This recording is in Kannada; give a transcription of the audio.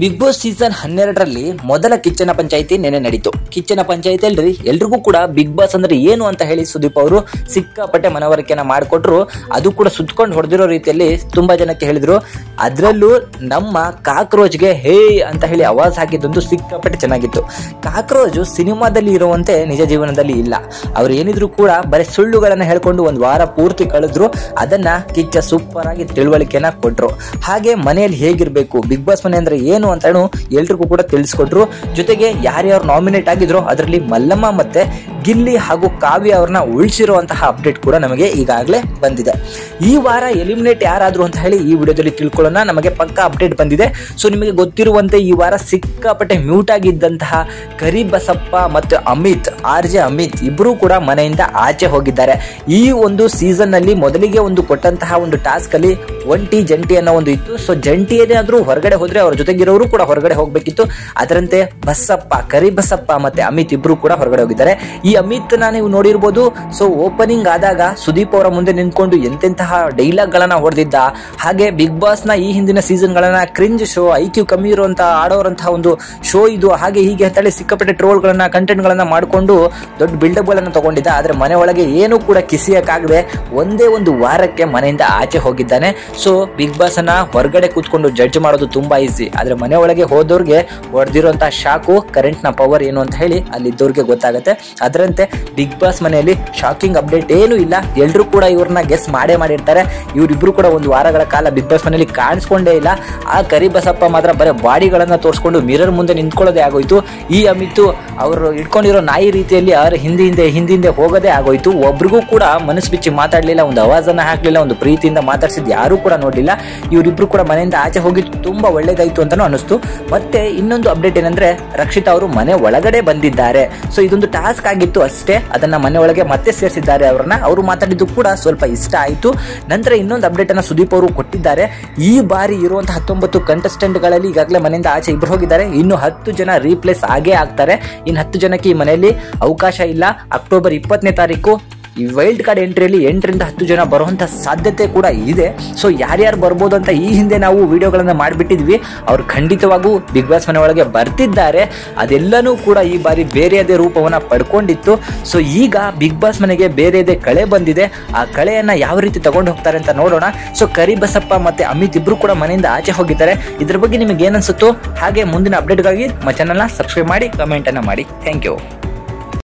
ಬಿಗ್ ಬಾಸ್ ಸೀಸನ್ 12ರಲ್ಲಿ ಮೊದಲ ಕಿಚ್ಚನ ಪಂಚಾಯಿತಿ ನೆನೆ ನಡೀತು. ಕಿಚ್ಚನ ಪಂಚಾಯಿತಿ ಅಲ್ರಿ ಎಲ್ರಿಗೂ ಕೂಡ ಬಿಗ್ ಬಾಸ್ ಅಂದ್ರೆ ಏನು ಅಂತ ಹೇಳಿ ಸುದೀಪ್ ಅವರು ಸಿಕ್ಕಾಪಟ್ಟೆ ಮನವರಿಕೆನ ಮಾಡಿಕೊಟ್ರು. ಅದು ಕೂಡ ಸುತ್ಕೊಂಡು ಹೊಡೆದಿರೋ ರೀತಿಯಲ್ಲಿ ತುಂಬಾ ಜನಕ್ಕೆ ಹೇಳಿದ್ರು. ಅದರಲ್ಲೂ ನಮ್ಮ ಕಾಕ್ರೋಚ್ಗೆ ಹೇ ಅಂತ ಹೇಳಿ ಆವಾಜ್ ಹಾಕಿದ್ದೊಂದು ಸಿಕ್ಕಾಪಟ್ಟೆ ಚೆನ್ನಾಗಿತ್ತು. ಕಾಕ್ರೋಜ್ ಸಿನಿಮಾದಲ್ಲಿ ಇರುವಂತೆ ನಿಜ ಜೀವನದಲ್ಲಿ ಇಲ್ಲ. ಅವ್ರು ಏನಿದ್ರು ಕೂಡ ಬರೀ ಸುಳ್ಳುಗಳನ್ನ ಹೇಳ್ಕೊಂಡು ಒಂದು ವಾರ ಪೂರ್ತಿ ಕಳೆದ್ರು. ಅದನ್ನ ಕಿಚ್ಚ ಸೂಪರ್ ಆಗಿ ತಿಳುವಳಿಕೆನ ಕೊಟ್ರು. ಹಾಗೆ ಮನೆಯಲ್ಲಿ ಹೇಗಿರ್ಬೇಕು, ಬಿಗ್ ಬಾಸ್ ಮನೆ ಅಂದ್ರೆ ಏನು ಅಂತ ಎಲ್ರಿಗೂ ಕೂಡ ತಿಳಿಸ್ಕೊಟ್ರು. ಜೊತೆಗೆ ಯಾರ್ಯಾರು ನಾಮಿನೇಟ್ ಆಗಿದ್ರು ಅದರಲ್ಲಿ ಮಲ್ಲಮ್ಮ ಮತ್ತೆ ಗಿಲ್ಲಿ ಹಾಗೂ ಕಾವ್ಯ ಅವ್ರನ್ನ ಉಳಿಸಿರುವಂತಹ ಅಪ್ಡೇಟ್ ಕೂಡ ನಮಗೆ ಈಗಾಗಲೇ ಬಂದಿದೆ. ಈ ವಾರ ಎಲಿಮಿನೇಟ್ ಯಾರಾದ್ರು ಅಂತ ಹೇಳಿ ಈ ವಿಡಿಯೋದಲ್ಲಿ ತಿಳ್ಕೊಳ್ಳೋಣ. ನಮಗೆ ಪಕ್ಕಾ ಅಪ್ಡೇಟ್ ಬಂದಿದೆ. ಸೊ ನಿಮಗೆ ಗೊತ್ತಿರುವಂತೆ ಈ ವಾರ ಸಿಕ್ಕಾಪಟ್ಟೆ ಮ್ಯೂಟ್ ಆಗಿದ್ದಂತಹ ಕರಿಬಸಪ್ಪ ಮತ್ತು ಅಮಿತ್ ಅಮಿತ್ ಇಬ್ರು ಕೂಡ ಮನೆಯಿಂದ ಆಚೆ ಹೋಗಿದ್ದಾರೆ. ಈ ಒಂದು ಸೀಸನ್ ನಲ್ಲಿ ಮೊದಲಿಗೆ ಒಂದು ಕೊಟ್ಟಂತಹ ಒಂದು ಟಾಸ್ಕ್ ಅಲ್ಲಿ ಒಂಟಿ ಜಂಟಿ ಅನ್ನೋ ಒಂದು ಇತ್ತು. ಸೊ ಜಂಟಿ ಏನಾದ್ರೂ ಹೊರಗಡೆ ಹೋದ್ರೆ ಅವ್ರ ಜೊತೆಗಿರೋರು ಕೂಡ ಹೊರಗಡೆ ಹೋಗ್ಬೇಕಿತ್ತು. ಅದರಂತೆ ಕರಿಬಸಪ್ಪ ಮತ್ತೆ ಅಮಿತ್ ಇಬ್ರು ಕೂಡ ಹೊರಗಡೆ ಹೋಗಿದ್ದಾರೆ. ಈ ಅಮಿತ್ ನೀವು ನೋಡಿರ್ಬೋದು. ಸೊ ಓಪನಿಂಗ್ ಆದಾಗ ಸುದೀಪ್ ಅವರ ಮುಂದೆ ನಿಂತ್ಕೊಂಡು ಎಂತೆಂತಹ ಡೈಲಾಗ್ ಗಳನ್ನ ಹೊಡೆದಿದ್ದ. ಹಾಗೆ ಬಿಗ್ ಬಾಸ್ ನ ಈ ಹಿಂದಿನ ಸೀಸನ್ ಗಳನ್ನ ಕ್ರಿಂಜ್ ಶೋ, ಐಕ್ಯೂ ಕಮ್ಮಿ ಇರುವಂತಹ ಆಡೋರಂತಹ ಒಂದು ಶೋ ಇದು, ಹಾಗೆ ಹೀಗೆ ಅಂತೇಳಿ ಸಿಕ್ಕಾಪಟ್ಟೆ ಟ್ರೋಲ್ ಗಳನ್ನ ಕಂಟೆಂಟ್ ಗಳನ್ನ ಮಾಡಿಕೊಂಡು ದೊಡ್ಡ ಬಿಲ್ಡಪ್ ಗಳನ್ನ ತಗೊಂಡಿದ್ದ. ಆದ್ರೆ ಮನೆ ಒಳಗೆ ಏನು ಕೂಡ ಕಿಸಿಯಕ್ಕಾಗದೆ ಒಂದೇ ಒಂದು ವಾರಕ್ಕೆ ಮನೆಯಿಂದ ಆಚೆ ಹೋಗಿದ್ದಾನೆ. ಸೊ ಬಿಗ್ ಬಾಸ್ ಅನ್ನ ಹೊರಗಡೆ ಕೂತ್ಕೊಂಡು ಜಡ್ಜ್ ಮಾಡೋದು ತುಂಬಾ ಈಸಿ. ಆದ್ರೆ ಮನೆ ಒಳಗೆ ಹೋದವ್ರಿಗೆ ಹೊಡೆದಿರುವಂತಹ ಶಾಕು, ಕರೆಂಟ್ ನ ಪವರ್ ಏನು ಅಂತ ಹೇಳಿ ಅಲ್ಲಿದ್ದವ್ರಿಗೆ ಗೊತ್ತಾಗುತ್ತೆ. ಅದರಂತೆ ಬಿಗ್ ಬಾಸ್ ಮನೆಯಲ್ಲಿ ಶಾಕಿಂಗ್ ಅಪ್ಡೇಟ್ ಏನು ಇಲ್ಲ. ಎಲ್ರು ಕೂಡ ಇವ್ರನ್ನ ಗೆಸ್ ಮಾಡಿರ್ತಾರೆ. ಇವರಿಬ್ರು ಕೂಡ ಒಂದು ವಾರಗಳ ಕಾಲ ಬಿಗ್ ಬಾಸ್ ಮನೆಯಲ್ಲಿ ಕಾಣಿಸ್ಕೊಂಡೇ ಇಲ್ಲ. ಆ ಕರಿಬಸಪ್ಪ ಮಾತ್ರ ಬರೀ ಬಾಡಿಗಳನ್ನ ತೋರಿಸ್ಕೊಂಡು ಮಿರರ್ ಮುಂದೆ ನಿಂತ್ಕೊಳ್ಳೋದೇ ಆಗೋಯ್ತು. ಈ ಅಮಿತ್ ಅವರು ಇಟ್ಕೊಂಡಿರೋ ನಾಯಿ ರೀತಿಯಲ್ಲಿ ಅವ್ರ ಹಿಂದೆ ಹೋಗೋದೇ ಆಗೋಯ್ತು. ಒಬ್ರಿಗೂ ಕೂಡ ಮನಸ್ಸು ಬಿಚ್ಚಿ ಮಾತಾಡ್ಲಿಲ್ಲ, ಒಂದು ಆವಾಜನ್ನ ಹಾಕ್ಲಿಲ್ಲ, ಒಂದು ಪ್ರೀತಿಯಿಂದ ಮಾತಾಡ್ಸಿದ್ ಯಾರು ಕೂಡ ನೋಡ್ಲಿಲ್ಲ. ಇವರಿಬ್ರು ಕೂಡ ಮನೆಯಿಂದ ಆಚೆ ಹೋಗಿದ್ದು ತುಂಬಾ ಒಳ್ಳೇದಾಯ್ತು ಅಂತಾನು ಅನಿಸ್ತು. ಮತ್ತೆ ಇನ್ನೊಂದು ಅಪ್ಡೇಟ್ ಏನಂದ್ರೆ ರಕ್ಷಿತಾ ಅವರು ಮನೆ ಒಳಗಡೆ ಬಂದಿದ್ದಾರೆ. ಸೊ ಇದೊಂದು ಟಾಸ್ಕ್ ಆಗಿತ್ತು ಅಷ್ಟೇ, ಅದನ್ನ ಮನೆ ಒಳಗೆ ಮತ್ತೆ ಸೇರಿಸಿದ್ದಾರೆ ಅವ್ರನ್ನ. ಅವರು ಮಾತಾಡಿದ್ದು ಕೂಡ ಸ್ವಲ್ಪ ಇಷ್ಟ ಆಯ್ತು. ನಂತರ ಇನ್ನೊಂದು ಅಪ್ಡೇಟ್ ಅನ್ನ ಸುದೀಪ್ ಅವರು ಕೊಟ್ಟಿದ್ದಾರೆ. ಈ ಬಾರಿ ಇರುವಂತಹ 19 ಕಂಟೆಸ್ಟೆಂಟ್ ಗಳಲ್ಲಿ ಈಗಾಗಲೇ ಮನೆಯಿಂದ ಆಚೆ ಇಬ್ರು ಹೋಗಿದ್ದಾರೆ. ಇನ್ನು 10 ಜನ ರೀಪ್ಲೇಸ್ ಆಗೇ ಆಗ್ತಾರೆ. ಇನ್ನು 10 ಜನಕ್ಕೆ ಈ ಮನೆಯಲ್ಲಿ ಅವಕಾಶ ಇಲ್ಲ. ಅಕ್ಟೋಬರ್ 20ನೇ ತಾರೀಕು ಈ ವೈಲ್ಡ್ ಕಾರ್ಡ್ ಎಂಟ್ರಿಯಲ್ಲಿ 8 ರಿಂದ 10 ಜನ ಬರುವಂತ ಸಾಧ್ಯತೆ ಕೂಡ ಇದೆ. ಸೊ ಯಾರ್ಯಾರು ಬರ್ಬೋದು ಅಂತ ಈ ಹಿಂದೆ ನಾವು ವಿಡಿಯೋಗಳನ್ನ ಮಾಡಿಬಿಟ್ಟಿದ್ವಿ. ಅವ್ರು ಖಂಡಿತವಾಗೂ ಬಿಗ್ ಬಾಸ್ ಮನೆ ಒಳಗೆ ಬರ್ತಿದ್ದಾರೆ. ಅದೆಲ್ಲನೂ ಕೂಡ ಈ ಬಾರಿ ಬೇರೆಯದೇ ರೂಪವನ್ನ ಪಡ್ಕೊಂಡಿತ್ತು. ಸೊ ಈಗ ಬಿಗ್ ಬಾಸ್ ಮನೆಗೆ ಬೇರೆಯದೇ ಕಳೆ ಬಂದಿದೆ. ಆ ಕಳೆಯನ್ನ ಯಾವ ರೀತಿ ತಗೊಂಡು ಹೋಗ್ತಾರೆ ಅಂತ ನೋಡೋಣ. ಸೊ ಕರಿಬಸಪ್ಪ ಮತ್ತೆ ಅಮಿತ್ ಇಬ್ರು ಕೂಡ ಮನೆಯಿಂದ ಆಚೆ ಹೋಗಿದ್ದಾರೆ. ಇದ್ರ ಬಗ್ಗೆ ನಿಮಗೆ ಏನನ್ಸುತ್ತೋ ಹಾಗೆ ಮುಂದಿನ ಅಪ್ಡೇಟ್ಗಾಗಿ ನಮ್ಮ ಚಾನಲ್ನ ಸಬ್ಸ್ಕ್ರೈಬ್ ಮಾಡಿ, ಕಮೆಂಟ್ ಅನ್ನ ಮಾಡಿ. Thank you.